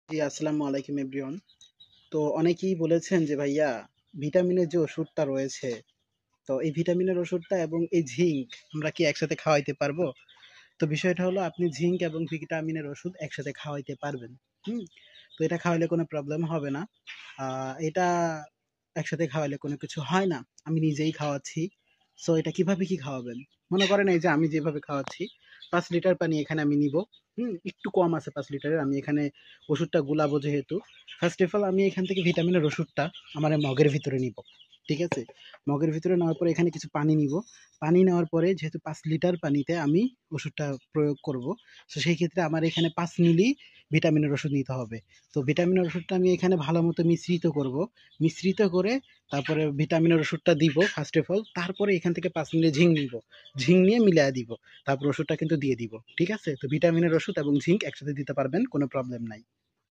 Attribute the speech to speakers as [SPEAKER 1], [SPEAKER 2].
[SPEAKER 1] জি, আসসালামু আলাইকুম এভরিওয়ান। তো অনেকেই বলেছেন যে ভাইয়া ভিটামিনের যে ওষুধটা রয়েছে, তো এই ভিটামিনের ওষুধটা এবং এই জিঙ্ক আমরা কি একসাথে খাওয়াইতে পারবো? তো বিষয়টা হলো আপনি জিঙ্ক এবং ভিটামিনের ওষুধ একসাথে খাওয়াইতে পারবেন। হুম? তো এটা খাওয়াইলে কোনো প্রবলেম হবে না। এটা একসাথে খাওয়াইলে কোনো কিছু হয় না। আমি নিজেই খাওয়াচ্ছি। সো এটা কিভাবে কি খাওয়াবেন? মনে করেন এই যে আমি যেভাবে খাওয়াচ্ছি ৫ লিটার পানি এখানে আমি নিবো। একটু কম আছে ৫ লিটারের। আমি এখানে ওষুধটা গুলাবো যেহেতু। ফার্স্ট অফ অল আমি এখান থেকে ভিটামিনের ওষুধটা আমার এই মগের ভিতরে নিবো। ঠিক আছে? মগের ভিতরে নেওয়ার পরে এখানে কিছু পানি নিবো। পানি নেওয়ার পরে যেহেতু ৫ লিটার পানিতে আমি ওষুধটা প্রয়োগ করব। সো সেই ক্ষেত্রে আমার এখানে ৫ মিলি ভিটামিনের ওষুধ নিতে হবে। তো ভিটামিনের ওষুধটা আমি এখানে ভালোমতো মিশ্রিত করব। মিশ্রিত করে তারপরে ভিটামিনের ওষুধটা দিব ফার্স্ট অফ অল। তারপরে এখান থেকে ৫ মিলি ঝিঙ্ক নিব। ঝিঙ্ক নিয়ে মিলায়া দিব। তারপর ওষুধটা কিন্তু দিয়ে দিব। ঠিক আছে? তো ভিটামিনের ওষুধ এবং ঝিঙ্ক একসাথে দিতে পারবেন। কোনো প্রবলেম নাই।